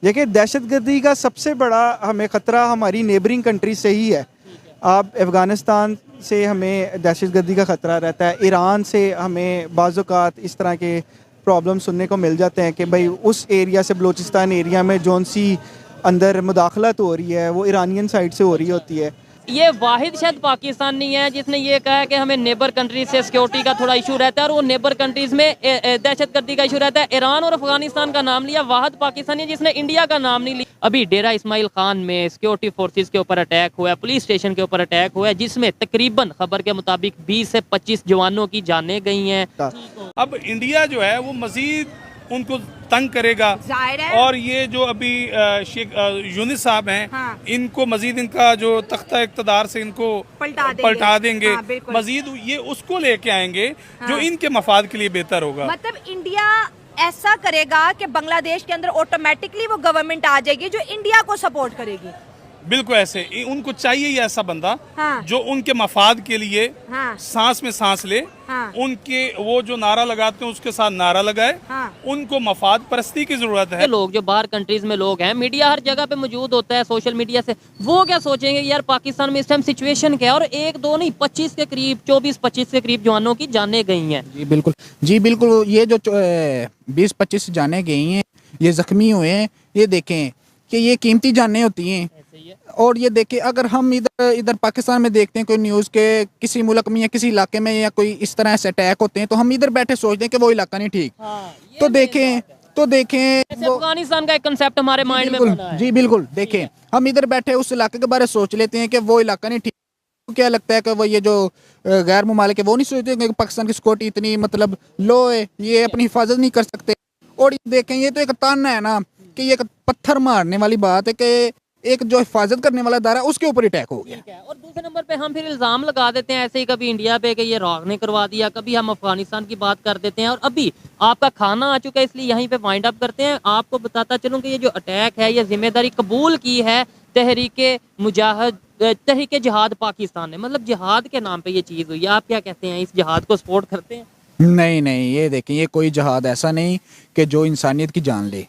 देखिए, दहशतगर्दी का सबसे बड़ा हमें ख़तरा हमारी नेबरिंग कंट्री से ही है। आप अफ़गानिस्तान से हमें दहशतगर्दी का ख़तरा रहता है, ईरान से हमें बाज़ औक़ात इस तरह के प्रॉब्लम सुनने को मिल जाते हैं कि भाई उस एरिया से, बलूचिस्तान एरिया में जौन सी अंदर मुदाखलत हो रही है वो ईरानियन साइड से हो रही होती है। ये वाहिद शायद पाकिस्तान नहीं है जिसने ये कहा है कि हमें नेबर कंट्रीज से सिक्योरिटी का थोड़ा इशू रहता है, और वो नेबर कंट्रीज में दहशतगर्दी का इशू रहता है। ईरान और अफगानिस्तान का नाम लिया, वाहिद पाकिस्तान है जिसने इंडिया का नाम नहीं लिया। अभी डेरा इस्माइल खान में सिक्योरिटी फोर्सेस के ऊपर अटैक हुआ है, पुलिस स्टेशन के ऊपर अटैक हुआ है, जिसमें तकरीबन खबर के मुताबिक 20 से 25 जवानों की जानें गई हैं। अब इंडिया जो है वो मजीद उनको तंग करेगा, और ये जो अभी शेख यूनिस साहब हैं, हाँ। इनको मजीद इनका जो तख्ता इक़्तिदार से इनको पलटा देंगे, हाँ, मजीद ये उसको लेके आएंगे हाँ। जो इनके मफाद के लिए बेहतर होगा। मतलब इंडिया ऐसा करेगा कि बांग्लादेश के अंदर ऑटोमेटिकली वो गवर्नमेंट आ जाएगी जो इंडिया को सपोर्ट करेगी। बिल्कुल ऐसे उनको चाहिए ही ऐसा बंदा, हाँ। जो उनके मफाद के लिए हाँ। सांस में सांस ले, हाँ। उनके वो जो नारा लगाते हैं उसके साथ नारा लगाए। हाँ। उनको मफाद परस्ती की जरूरत है। ये लोग जो बाहर कंट्रीज में लोग हैं, मीडिया हर जगह पे मौजूद होता है, सोशल मीडिया से वो क्या सोचेंगे यार पाकिस्तान में इस टाइम सिचुएशन क्या है, और एक दो नहीं 25 के करीब, 24-25 के करीब जवानों की जानें गई हैं। जी बिल्कुल, ये जो 20-25 जानें गई हैं, ये जख्मी हुए हैं, ये देखें कि ये कीमती जानें होती हैं। और ये देखें, अगर हम इधर पाकिस्तान में देखते हैं कोई न्यूज़ के किसी मुल्क में या किसी इलाके में या कोई इस तरह से अटैक होते हैं, तो हम इधर बैठे सोचते हैं कि वो इलाका नहीं ठीक। तो देखें अफगानिस्तान का एक कंसेप्ट हमारे माइंड में बना है। जी बिल्कुल, देखें हम इधर बैठे उस इलाके के बारे में सोच लेते हैं कि वो इलाका नहीं ठीक। तो क्या लगता है कि वो ये जो गैर मुमालिक है वो नहीं सोचते कि पाकिस्तान की सिक्योरिटी इतनी मतलब लो है, ये अपनी हिफाजत नहीं कर सकते। और देखें, ये तो एक ताना है ना कि ये एक पत्थर मारने वाली बात है कि एक जो हिफाजत करने वाला दायरा उसके ऊपर अटैक हो गया। और दूसरे नंबर पे हम फिर इल्जाम लगा देते हैं ऐसे ही, कभी इंडिया पे कि ये रॉक ने करवा दिया, कभी हम अफगानिस्तान की बात कर देते हैं। और अभी आपका खाना आ चुका है, इसलिए यहीं पे वाइंड अप करते हैं। आपको बताता चलूं कि ये जो अटैक है, ये जिम्मेदारी कबूल की है तहरीके जिहाद पाकिस्तान ने, मतलब जिहाद के नाम पे ये चीज़ हुई है। आप क्या कहते हैं, इस जिहाद को सपोर्ट करते हैं? नहीं, ये देखें, ये कोई जिहाद ऐसा नहीं कि जो इंसानियत की जान ले।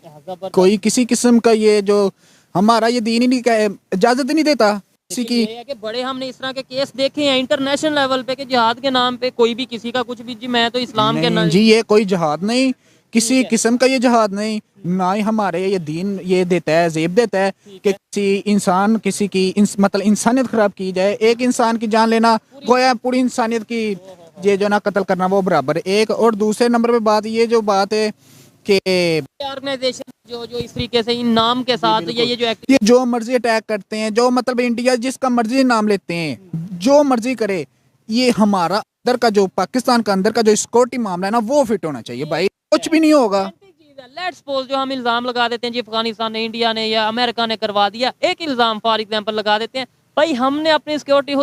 कोई किसी किस्म का ये जो हमारा ये दीन ही नहीं इजाजत नहीं देता किसी की। ये है कि बड़े हमने इस तरह के केस देखे हैं इंटरनेशनल लेवल पे कि जिहाद के नाम पे कोई भी किसी का कुछ भी, जी मैं तो इस्लाम के नाम। जी ये कोई जिहाद नहीं, किसी किस्म का ये जिहाद नहीं, ना ही हमारे ये दीन ये देता है, ज़ेब देता है कि किसी इंसान किसी की मतलब इंसानियत खराब की जाए। एक इंसान की जान लेना गोया पूरी इंसानियत की ये जो ना कत्ल करना वो बराबर। एक और दूसरे नंबर पे बात ये जो बात है कि ऑर्गेनाइजेशन जो इस तरीके से इन नाम के साथ ये जो मर्जी अटैक करते हैं, जो मतलब इंडिया जिसका मर्जी नाम लेते हैं, जो मर्जी करे, ये हमारा अंदर का जो पाकिस्तान का अंदर का जो सिक्योरिटी मामला है ना वो फिट होना चाहिए भाई, कुछ भी नहीं होगा। लेट्स सपोज जो हम इल्जाम लगा देते हैं जी अफगानिस्तान ने, इंडिया ने या अमेरिका ने करवा दिया, एक इल्जाम फॉर एग्जांपल लगा देते हैं, भाई हमने अपनी सिक्योरिटी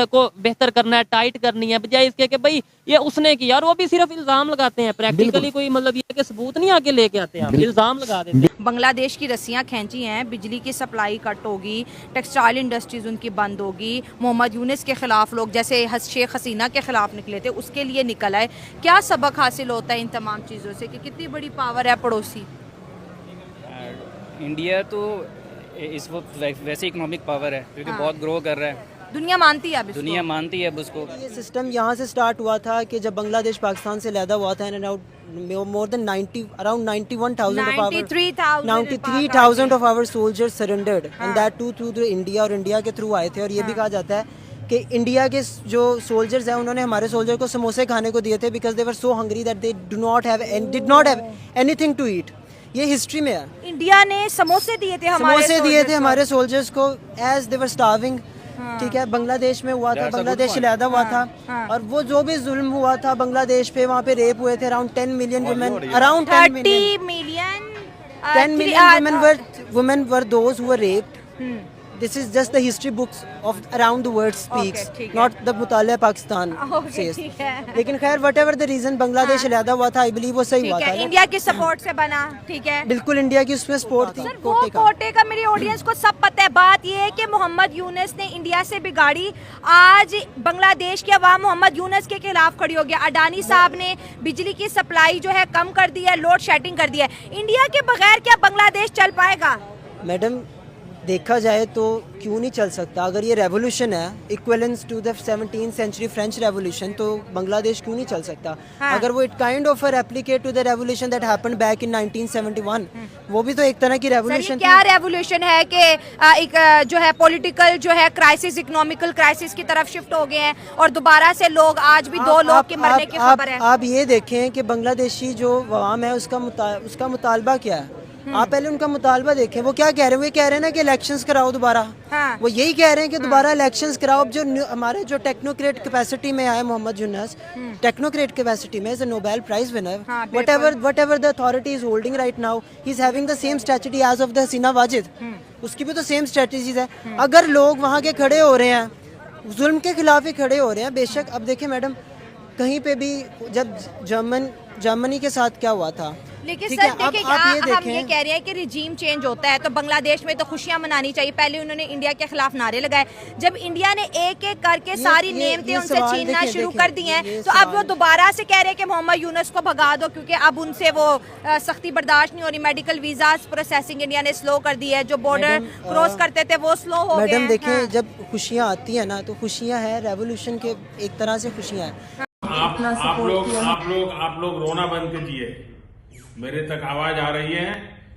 को बेहतर करना है, टाइट करनी है, बजाय इसके कि भाई ये उसने किया। और वो भी सिर्फ इल्जाम लगाते हैं, प्रैक्टिकली कोई मतलब ये कि सबूत नहीं आगे लेके आते हैं, इल्जाम लगा देते हैं। बांग्लादेश की रस्सियां खींची हैं, बिजली की सप्लाई कट होगी, टेक्सटाइल इंडस्ट्रीज उनकी बंद होगी, मोहम्मद यूनिस के खिलाफ लोग जैसे शेख हसीना के खिलाफ निकले थे उसके लिए निकल आए। क्या सबक हासिल होता है इन तमाम चीज़ों से कि कितनी बड़ी पावर है पड़ोसी? इंडिया तो इस वक्त वैसे इकोनॉमिक पावर है क्योंकि बहुत ग्रो कर रहा है, दुनिया मानती है, अब इसको? दुनिया मानती है अब उसको। ये सिस्टम यहाँ से स्टार्ट हुआ था कि जब बांग्लादेश पाकिस्तान से लैदा हुआ था, more than 93,000 of our soldiers surrendered and that too through the India, और इंडिया के थ्रू आए थे। और ये भी कहा जाता है कि इंडिया के जो सोल्जर्स हैं उन्होंने हमारे सोल्जर को समोसे खाने को दिए थे because they were so hungry that they did not have anything to eat. ये हिस्ट्री में है। इंडिया ने समोसे दिए थे हमारे सोल्जर्स को एज दे वर स्टार्विंग। ठीक है, बांग्लादेश में हुआ था, बांग्लादेश लैदा हुआ था, और वो जो भी जुल्म हुआ था बांग्लादेश पे, वहाँ पे रेप हुए थे around 10 million women, around 10 million women were those who were raped this is just the history books of around the world speaks, ठीक है। नॉट द मुतालिया पाकिस्तान Okay, says. ठीक है। लेकिन खैर whatever the reason Bangladesh अलहदा हुआ था, आई बिलीव वो सही हुआ ठीक था है, ना? इंडिया की सपोर्ट से बना, ठीक है। बिल्कुल इंडिया की उसमें सपोर्ट थी सर वो कोटे का। कोटे का मेरी ऑडियंस को सब पता है। बात ये है कि मोहम्मद यूनुस ने इंडिया से बिगाड़ी, आज बांग्लादेश की आवाम मोहम्मद यूनुस के खिलाफ खड़ी हो गया। अडानी साहब ने बिजली की सप्लाई जो है कम कर दी है, लोड शेडिंग कर दी है। इंडिया के बगैर क्या बांग्लादेश चल पाएगा? मैडम देखा जाए तो क्यों नहीं चल सकता? अगर ये रेवोल्यूशन है equivalence to the 17th century French revolution, तो बांग्लादेश क्यों नहीं चल सकता? हाँ। अगर वो it kind of replicate to the revolution that happened back in 1971, वो भी तो एक तरह की सर ये रेवोल्यूशन क्या रेवोल्यूशन है कि एक जो है पॉलिटिकल जो है क्राइसिस, इकोनॉमिकल क्राइसिस की तरफ शिफ्ट हो गए हैं और दोबारा से लोग, आज भी दो लोग के मरने की खबर है। आप ये देखें कि बांग्लादेशी जो अवाम है उसका मुतालबा क्या है। आप पहले उनका मुतालबा देखें, वो क्या कह रहे हैं? वो ये कह रहे हैं ना कि इलेक्शंस कराओ दोबारा। हाँ। वो यही कह रहे हैं कि दोबारा इलेक्शंस कराओ। अब जो हमारे जो टेक्नोक्रेट कैपेसिटी में आए मोहम्मद यूनुस, टेक्नोक्रेट कैपेसिटी में, is a Nobel prize winner, हाँ, whatever the authority is holding right now, he is having the same strategy as of the हसीना वाजिद। उसकी भी तो सेम स्ट्रेटजीज है। अगर लोग वहाँ के खड़े हो रहे हैं, जुल्म के खिलाफ ही खड़े हो रहे हैं, बेशक। अब देखिए मैडम, कहीं पे भी जब जर्मनी के साथ क्या हुआ था, लेकिन ठीक सर है, अब देखिए आप ये हम ये देखें, कह रहे हैं कि रिजीम चेंज होता है तो बांग्लादेश में तो खुशियां मनानी चाहिए। पहले उन्होंने इंडिया के खिलाफ नारे लगाए, जब इंडिया ने एक एक करके सारी नेमतें उनसे सवाल छीनना देखिए, शुरू देखिए, कर दी हैं, ये तो अब वो सवाल- दोबारा से कह रहे हैं कि मोहम्मद यूनुस को भगा दो, क्योंकि अब उनसे वो सख्ती बर्दाश्त नहीं हो रही। मेडिकल वीजा प्रोसेसिंग इंडिया ने स्लो कर दी है, जो बॉर्डर मैडम, क्रॉस करते थे वो स्लो हो गए मैडम हैं। देखें, हाँ। जब खुशियाँ आती हैं ना, तो खुशियाँ हैं रेवोल्यूशन के, एक तरह से खुशियाँ हैं। आप लोग रोना बंद कीजिए। मेरे तक आवाज आ रही है।